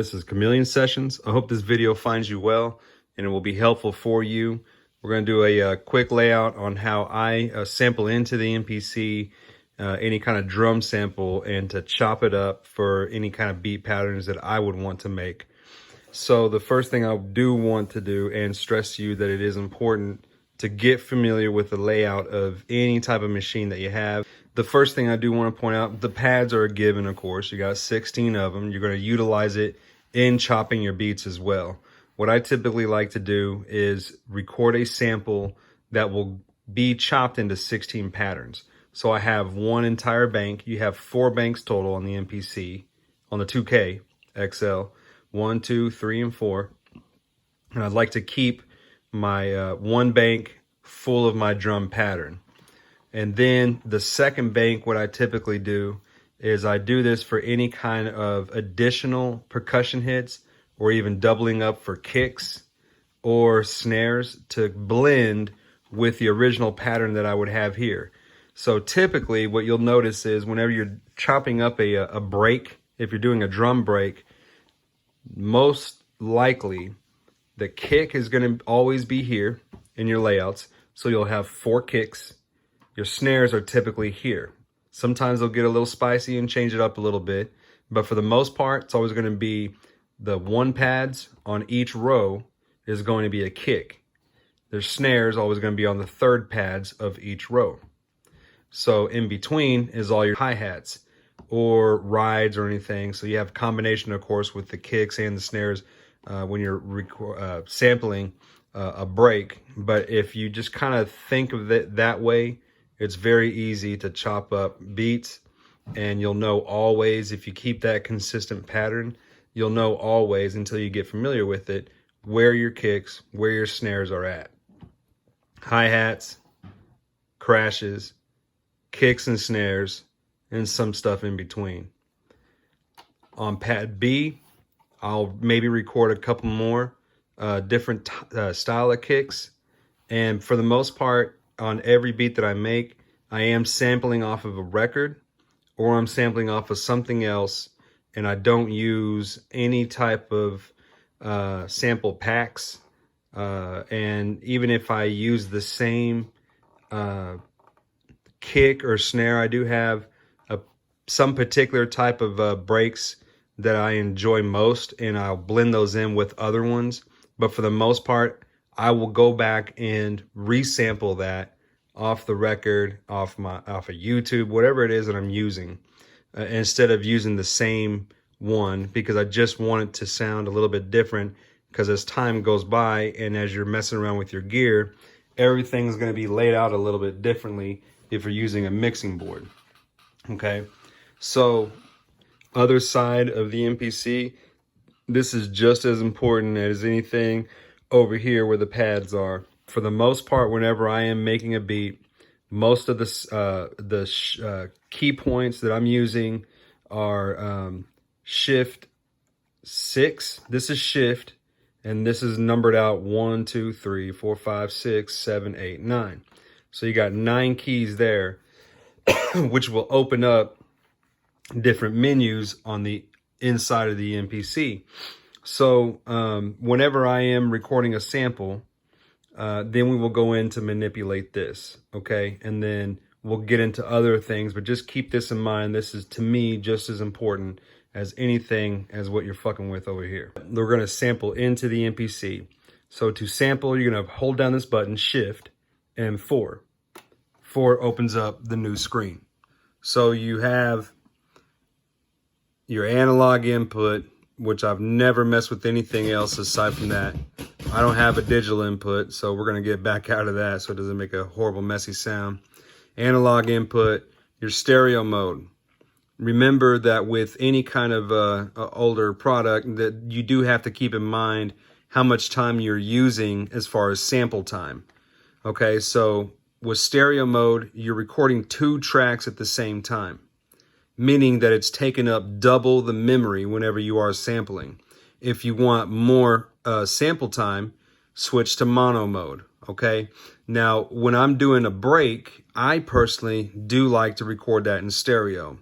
This is Chameleon Sessions. I hope this video finds you well and it will be helpful for you. We're going to do a quick layout on how I sample into the MPC any kind of drum sample and to chop it up for any kind of beat patterns that I would want to make. So the first thing I do want to do and stress to you that it is important to get familiar with the layout of any type of machine that you have. The first thing I do want to point out, the pads are a given, of course. You got 16 of them. You're going to utilize it in chopping your beats as well. What I typically like to do is record a sample that will be chopped into 16 patterns. So I have one entire bank. You have 4 banks total on the MPC, on the 2K XL, 1, 2, 3, and 4. And I'd like to keep my one bank full of my drum pattern. And then the second bank, what I typically do is I do this for any kind of additional percussion hits or even doubling up for kicks or snares to blend with the original pattern that I would have here. So typically what you'll notice is whenever you're chopping up a break, if you're doing a drum break, most likely the kick is going to always be here in your layouts. So you'll have 4 kicks. Your snares are typically here. Sometimes they'll get a little spicy and change it up a little bit. But for the most part, it's always going to be the 1 pads on each row is going to be a kick. Their snares always going to be on the 3rd pads of each row. So in between is all your hi-hats or rides or anything. So you have a combination, of course, with the kicks and the snares when you're sampling a break. But if you just kind of think of it that way, it's very easy to chop up beats, and you'll know always, if you keep that consistent pattern, you'll know always until you get familiar with it, where your kicks, where your snares are at. Hi-hats, crashes, kicks and snares, and some stuff in between. On pad B, I'll maybe record a couple more different style of kicks. And for the most part, on every beat that I make, I am sampling off of a record or I'm sampling off of something else, and I don't use any type of sample packs. And even if I use the same kick or snare, I do have some particular type of breaks that I enjoy most, and I'll blend those in with other ones. But for the most part, I will go back and resample that off the record, off of YouTube, whatever it is that I'm using, instead of using the same one, because I just want it to sound a little bit different. Because as time goes by and as you're messing around with your gear, everything's going to be laid out a little bit differently if you're using a mixing board. Okay, so other side of the MPC, this is just as important as anything over here where the pads are. For the most part, whenever I am making a beat, most of the key points that I'm using are shift 6. This is shift, and this is numbered out 1, 2, 3, 4, 5, 6, 7, 8, 9. So you got 9 keys there, which will open up different menus on the inside of the MPC. So whenever I am recording a sample, then we will go in to manipulate this, okay? And then we'll get into other things, but just keep this in mind. This is, to me, just as important as anything as what you're fucking with over here. We're gonna sample into the MPC. So to sample, you're gonna hold down this button, Shift, and 4. 4 opens up the new screen. So you have your analog input, which I've never messed with anything else aside from that. I don't have a digital input, so we're gonna get back out of that so it doesn't make a horrible, messy sound. Analog input, your stereo mode. Remember that with any kind of older product, that you do have to keep in mind how much time you're using as far as sample time. Okay, so with stereo mode, you're recording 2 tracks at the same time, meaning that it's taken up double the memory whenever you are sampling. If you want more sample time, switch to mono mode, okay? Now, when I'm doing a break, I personally do like to record that in stereo.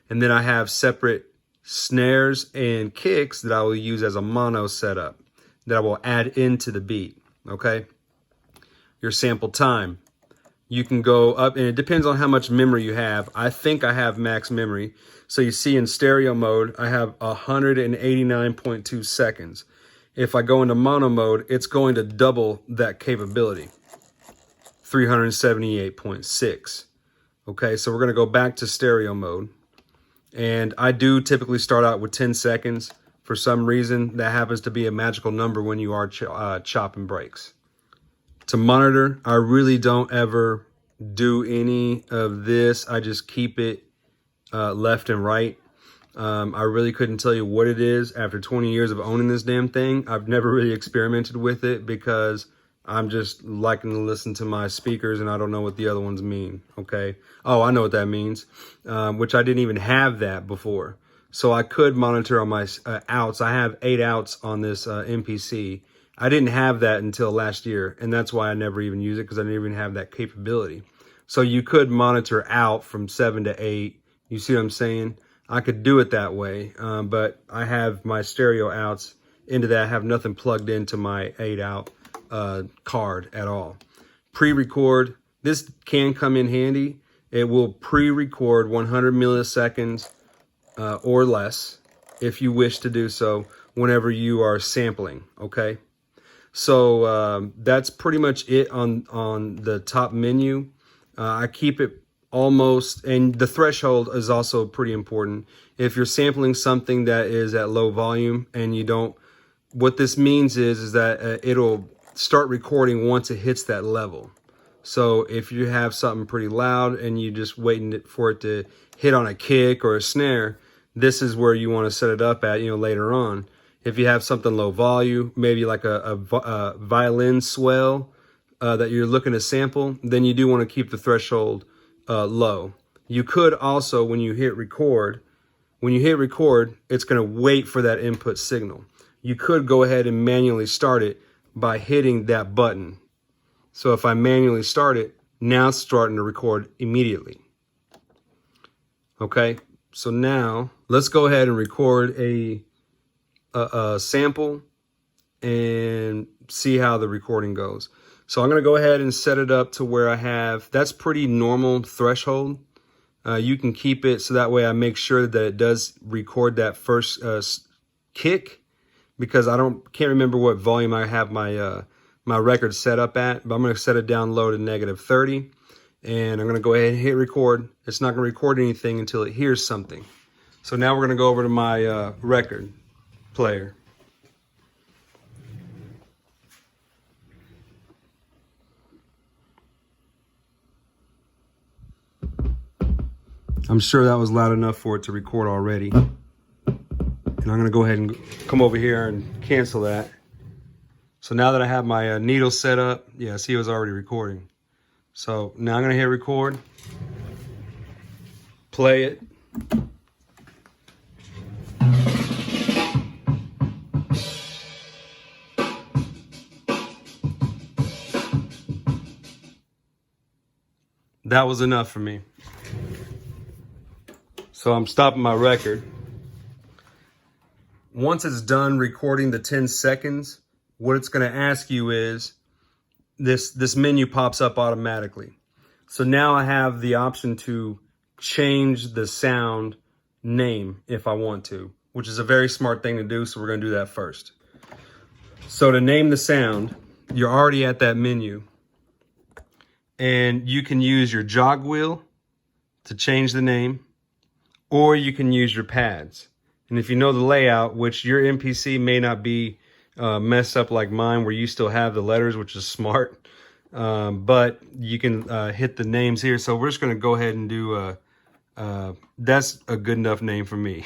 And then I have separate snares and kicks that I will use as a mono setup that I will add into the beat, okay? Your sample time. You can go up, and it depends on how much memory you have. I think I have max memory. So you see in stereo mode, I have 189.2 seconds. If I go into mono mode, it's going to double that capability, 378.6. Okay, so we're going to go back to stereo mode. And I do typically start out with 10 seconds. For some reason, that happens to be a magical number when you are chopping breaks. To monitor, I really don't ever do any of this. I just keep it left and right. I really couldn't tell you what it is. After 20 years of owning this damn thing, I've never really experimented with it because I'm just liking to listen to my speakers and I don't know what the other ones mean, okay? Oh, I know what that means, which I didn't even have that before. So I could monitor on my outs. I have 8 outs on this MPC. I didn't have that until last year, and that's why I never even use it, because I didn't even have that capability. So you could monitor out from 7 to 8. You see what I'm saying? I could do it that way, but I have my stereo outs into that. I have nothing plugged into my 8 out card at all. Pre-record, this can come in handy. It will pre-record 100 milliseconds or less if you wish to do so whenever you are sampling, okay? So that's pretty much it on the top menu. I keep it almost, and the threshold is also pretty important. If you're sampling something that is at low volume and you don't, what this means is that it'll start recording once it hits that level. So if you have something pretty loud and you just waiting for it to hit on a kick or a snare, this is where you want to set it up at, later on. If you have something low volume, maybe like a violin swell that you're looking to sample, then you do want to keep the threshold low. You could also, when you hit record, it's going to wait for that input signal. You could go ahead and manually start it by hitting that button. So if I manually start it, now it's starting to record immediately. Okay, so now let's go ahead and record a sample and see how the recording goes. So I'm going to go ahead and set it up to where I have, that's pretty normal threshold. You can keep it so that way I make sure that it does record that first kick, because I can't remember what volume I have my my record set up at, but I'm going to set it down low to -30, and I'm going to go ahead and hit record. It's not going to record anything until it hears something. So now we're going to go over to my record player. I'm sure that was loud enough for it to record already. And I'm going to go ahead and come over here and cancel that. So now that I have my needle set up, yeah, see, it was already recording. So now I'm going to hit record, play it. That was enough for me. So I'm stopping my record. Once it's done recording the 10 seconds, what it's going to ask you is, this menu pops up automatically. So now I have the option to change the sound name if I want to, which is a very smart thing to do, so we're going to do that first. So to name the sound, you're already at that menu. And you can use your jog wheel to change the name, or you can use your pads. And if you know the layout, which your MPC may not be messed up like mine, where you still have the letters, which is smart, but you can hit the names here. So we're just going to go ahead and do that's a good enough name for me.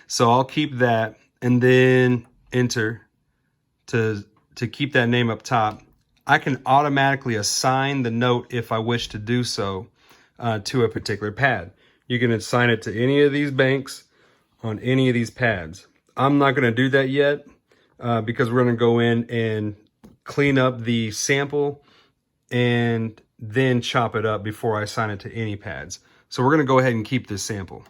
So I'll keep that, and then enter to keep that name up top. I can automatically assign the note, if I wish to do so, to a particular pad. You can assign it to any of these banks on any of these pads. I'm not going to do that yet because we're going to go in and clean up the sample and then chop it up before I assign it to any pads. So we're going to go ahead and keep this sample.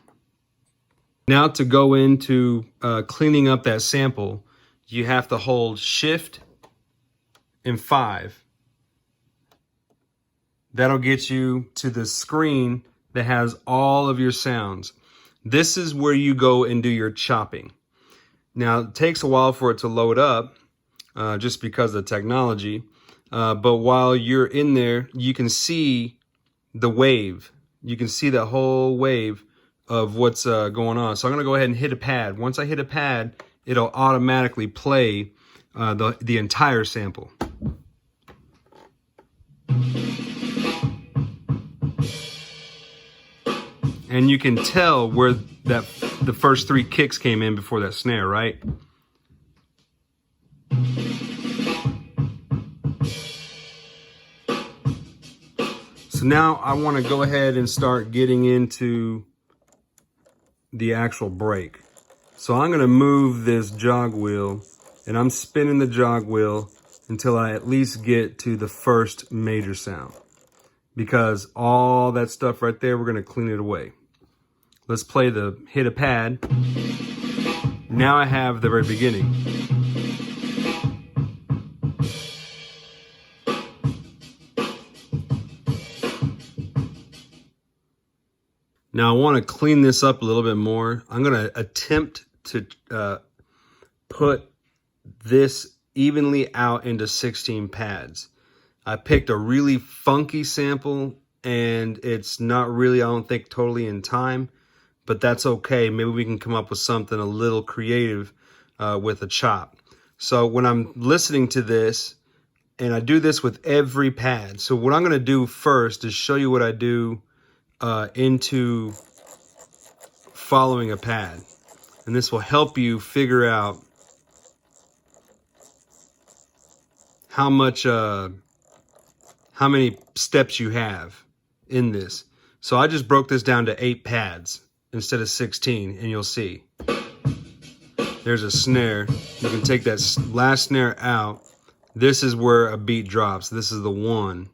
Now to go into cleaning up that sample, you have to hold Shift and 5. That'll get you to the screen that has all of your sounds. This is where you go and do your chopping. Now, it takes a while for it to load up, just because of the technology. But while you're in there, you can see the wave. You can see the whole wave of what's going on. So I'm going to go ahead and hit a pad. Once I hit a pad, it'll automatically play the entire sample. And you can tell where the first 3 kicks came in before that snare, right? So now I want to go ahead and start getting into the actual break. So I'm going to move this jog wheel, and I'm spinning the jog wheel until I at least get to the first major sound. Because all that stuff right there, we're going to clean it away. Let's play the hit a pad. Now I have the very beginning. Now I want to clean this up a little bit more. I'm going to attempt to put this evenly out into 16 pads. I picked a really funky sample, and it's not really, I don't think, totally in time, but that's okay. Maybe we can come up with something a little creative with a chop. So when I'm listening to this, and I do this with every pad. So what I'm going to do first is show you what I do into following a pad. And this will help you figure out how many steps you have in this. So I just broke this down to 8 pads instead of 16, and you'll see. There's a snare. You can take that last snare out. This is where a beat drops. This is the 1.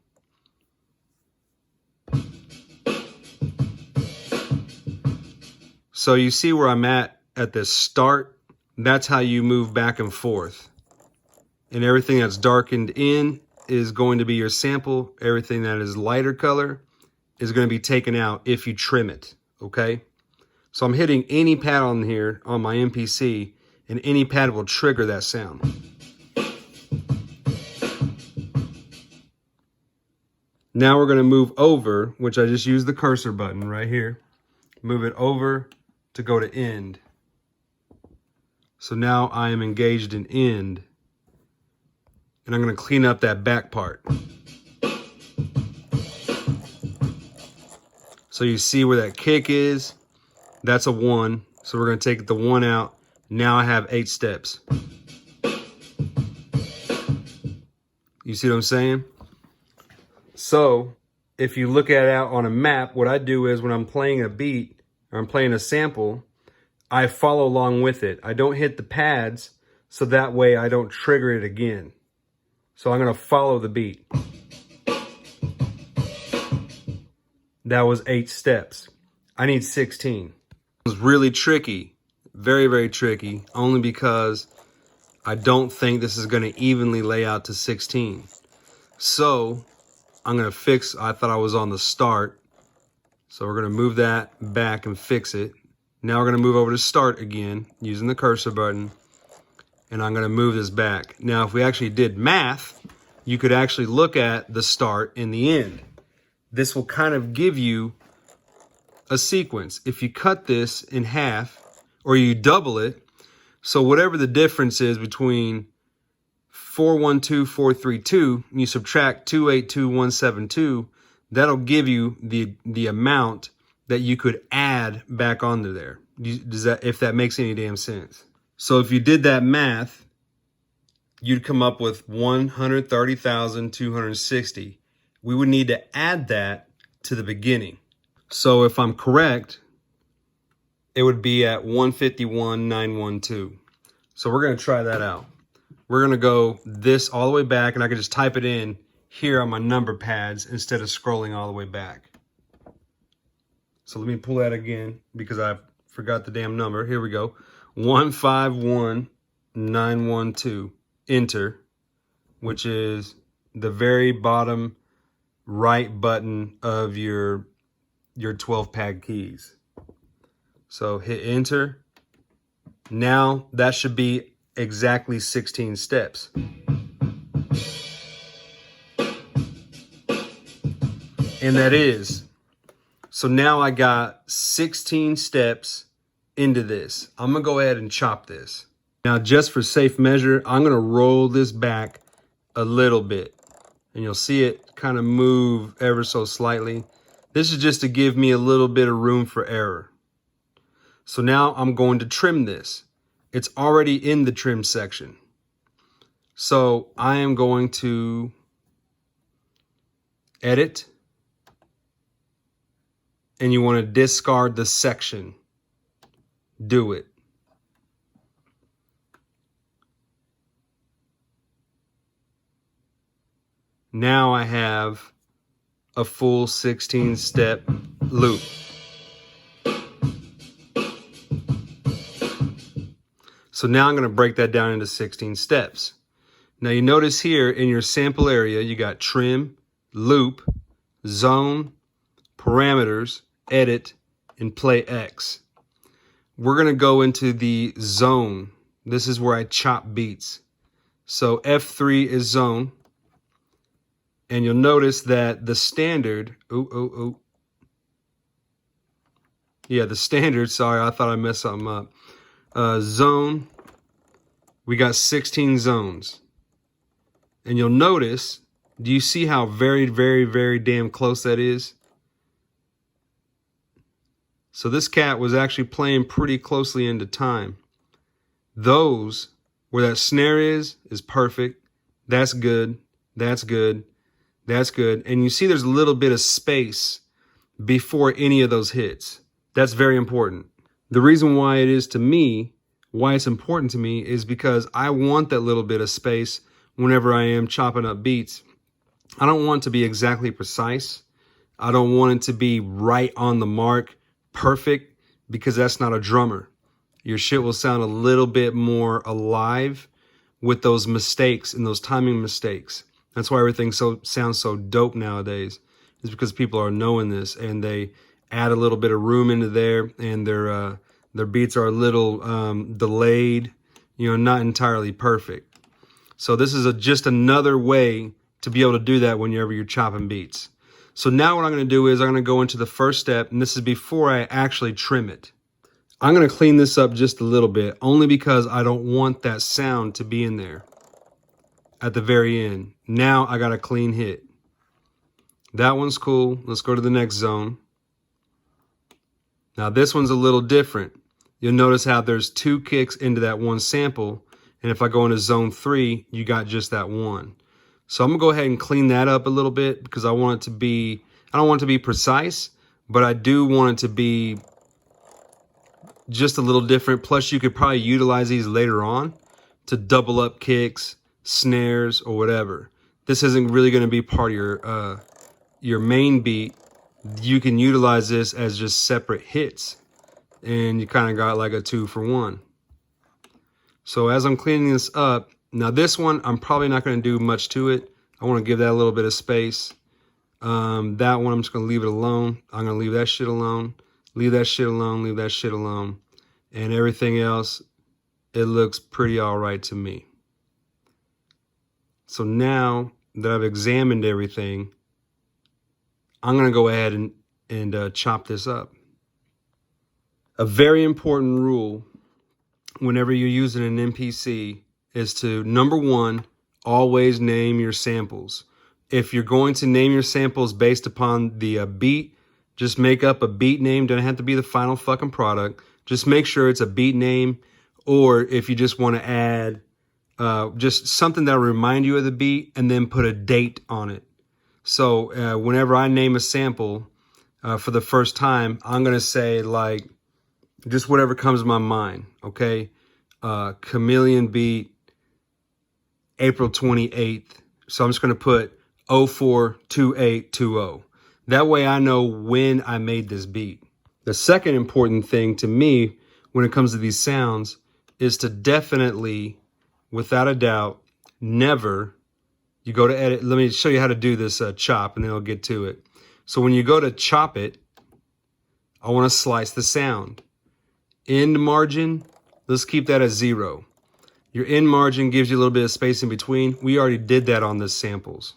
So you see where I'm at the start? That's how you move back and forth. And everything that's darkened in is going to be your sample. Everything that is lighter color is going to be taken out if you trim it, okay? So I'm hitting any pad on here on my MPC, and any pad will trigger that sound. Now we're going to move over, which I just used the cursor button right here. Move it over to go to end. So now I am engaged in end. And I'm going to clean up that back part. So you see where that kick is? That's a 1. So we're going to take the 1 out. Now I have 8 steps. You see what I'm saying? So if you look at it out on a map, what I do is when I'm playing a beat or I'm playing a sample, I follow along with it. I don't hit the pads, so that way I don't trigger it again. So I'm going to follow the beat. That was 8 steps. I need 16. It was really tricky. Very, very tricky. Only because I don't think this is going to evenly lay out to 16. So I'm going to fix, I thought I was on the start. So we're going to move that back and fix it. Now we're going to move over to start again using the cursor button. And I'm going to move this back. Now, if we actually did math, you could actually look at the start and the end. This will kind of give you a sequence. If you cut this in half, or you double it, so whatever the difference is between 412, 432, and you subtract 282, 172, that'll give you the amount that you could add back onto there. Does that, if that makes any damn sense? So if you did that math, you'd come up with 130,260. We would need to add that to the beginning. So if I'm correct, it would be at 151,912. So we're going to try that out. We're going to go this all the way back, and I can just type it in here on my number pads instead of scrolling all the way back. So let me pull that again because I Forgot the damn number. Here we go. 151912. Enter, which is the very bottom right button of your 12-pad keys. So hit enter. Now that should be exactly 16 steps. And that is. So now I got 16 steps into this. I'm gonna go ahead and chop this. Now just for safe measure, I'm gonna roll this back a little bit. And you'll see it kind of move ever so slightly. This is just to give me a little bit of room for error. So now I'm going to trim this. It's already in the trim section. So I am going to edit. And you want to discard the section. Do it. Now I have a full 16-step loop. So now I'm going to break that down into 16 steps. Now you notice here in your sample area, you got trim, loop, zone, parameters, edit, and play X. We're going to go into the zone. This is where I chop beats. So F3 is zone. And you'll notice that the standard, yeah, the standard, sorry, I thought I messed something up. Zone, we got 16 zones. And you'll notice, do you see how very, very, very damn close that is? So this cat was actually playing pretty closely into time. Those, where that snare is perfect. That's good. That's good. That's good. And you see there's a little bit of space before any of those hits. That's very important. The reason why it is to me, why it's important to me, is because I want that little bit of space whenever I am chopping up beats. I don't want it to be exactly precise. I don't want it to be right on the mark, perfect, because that's not a drummer. Your shit will sound a little bit more alive with those mistakes and those timing mistakes. That's why everything sounds so dope nowadays. Is because people are knowing this and they add a little bit of room into there, and their beats are a little delayed, not entirely perfect. So this is just another way to be able to do that whenever you're chopping beats. So now what I'm going to do is I'm going to go into the first step, and this is before I actually trim it. I'm going to clean this up just a little bit, only because I don't want that sound to be in there at the very end. Now I got a clean hit. That one's cool. Let's go to the next zone. Now this one's a little different. You'll notice how there's 2 kicks into that one sample. And if I go into zone 3, you got just that one. So I'm gonna go ahead and clean that up a little bit, because I want it to be, I don't want it to be precise, but I do want it to be just a little different. Plus you could probably utilize these later on to double up kicks, snares, or whatever. This isn't really going to be part of your main beat. You can utilize this as just separate hits, and you kind of got like a 2-for-1. So as I'm cleaning this up, now this one I'm probably not going to do much to it. I want to give that a little bit of space. That one I'm just going to leave it alone. I'm going to leave that shit alone. Leave that shit alone. Leave that shit alone. And everything else, it looks pretty all right to me. So now that I've examined everything, I'm going to go ahead and chop this up. A very important rule whenever you're using an MPC is to, number one, always name your samples. If you're going to name your samples based upon the beat, just make up a beat name. Doesn't have to be the final fucking product. Just make sure it's a beat name. Or if you just want to add just something that'll remind you of the beat, and then put a date on it. So whenever I name a sample for the first time, I'm going to say like just whatever comes to my mind. Okay. Chameleon beat, April 28th. So I'm just going to put 042820. That way I know when I made this beat. The second important thing to me when it comes to these sounds is to definitely, without a doubt, never, you go to edit. Let me show you how to do this chop, and then I'll get to it. So when you go to chop it, I want to slice the sound. End margin, let's keep that at 0. Your end margin gives you a little bit of space in between. We already did that on the samples.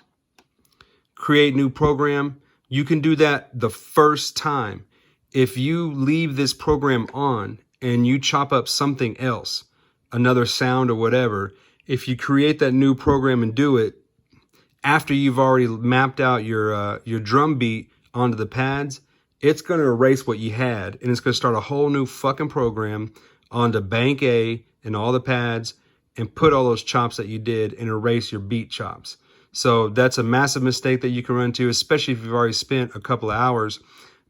Create new program. You can do that the first time. If you leave this program on and you chop up something else, another sound or whatever, if you create that new program and do it after you've already mapped out your drum beat onto the pads, it's going to erase what you had, and it's going to start a whole new fucking program onto bank A and all the pads and put all those chops that you did and erase your beat chops. So that's a massive mistake that you can run into, especially if you've already spent a couple of hours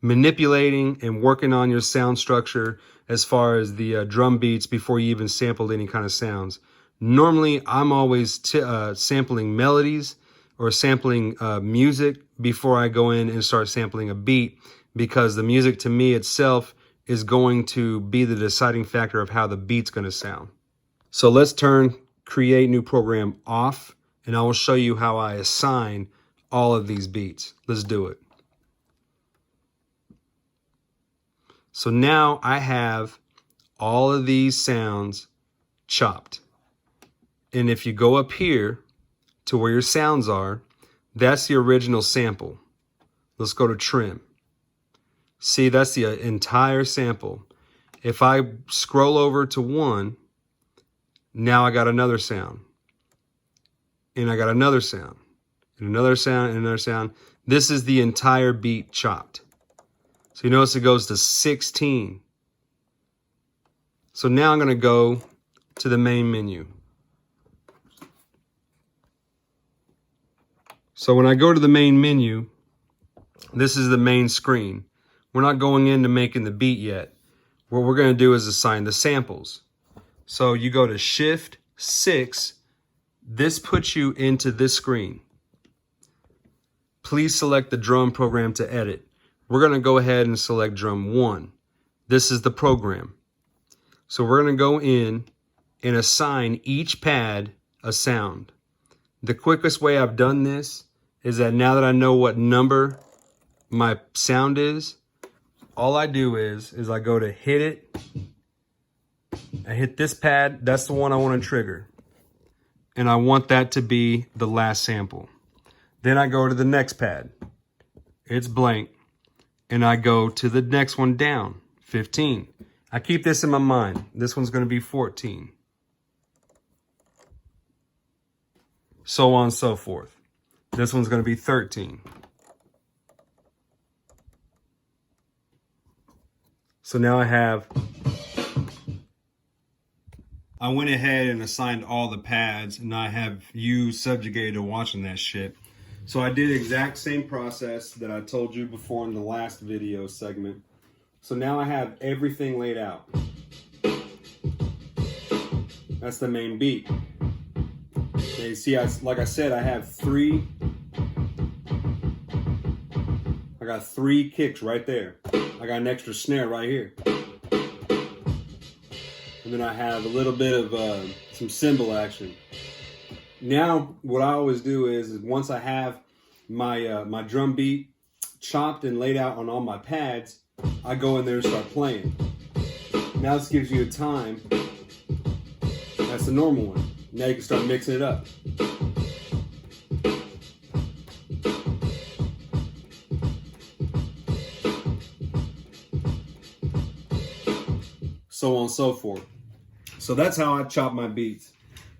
manipulating and working on your sound structure as far as the drum beats before you even sampled any kind of sounds. Normally, I'm always sampling melodies or sampling music before I go in and start sampling a beat, because the music to me itself is going to be the deciding factor of how the beat's going to sound. So let's turn create new program off, and I will show you how I assign all of these beats. Let's do it. So now I have all of these sounds chopped. And if you go up here to where your sounds are, that's the original sample. Let's go to trim. See, that's the entire sample. If I scroll over to 1, now I got another sound. And I got another sound. And another sound and another sound. This is the entire beat chopped. So you notice it goes to 16. So now I'm going to go to the main menu. So when I go to the main menu, this is the main screen. We're not going into making the beat yet. What we're going to do is assign the samples. So you go to Shift 6. This puts you into this screen. Please select the drum program to edit. We're going to go ahead and select drum 1. This is the program. So we're going to go in and assign each pad a sound. The quickest way I've done this is that now that I know what number my sound is, all I do is I go to hit it. I hit this pad. That's the one I want to trigger. And I want that to be the last sample. Then I go to the next pad. It's blank. And I go to the next one down, 15. I keep this in my mind. This one's going to be 14. So on and so forth. This one's going to be 13. So now I went ahead and assigned all the pads, and I have you subjugated to watching that shit. So I did the exact same process that I told you before in the last video segment. So now I have everything laid out. That's the main beat. Okay, see, like I said, I got 3 kicks right there. I got an extra snare right here. And then I have a little bit of some cymbal action. Now, what I always do is once I have my my drum beat chopped and laid out on all my pads, I go in there and start playing. Now this gives you a time. That's the normal one. Now you can start mixing it up. So on and so forth. So that's how I chop my beats.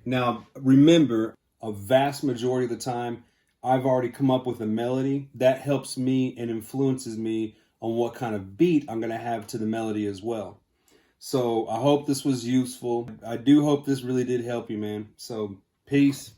Now, remember, a vast majority of the time, I've already come up with a melody. That helps me and influences me on what kind of beat I'm going to have to the melody as well. So I hope this was useful. I do hope this really did help you, man. So peace.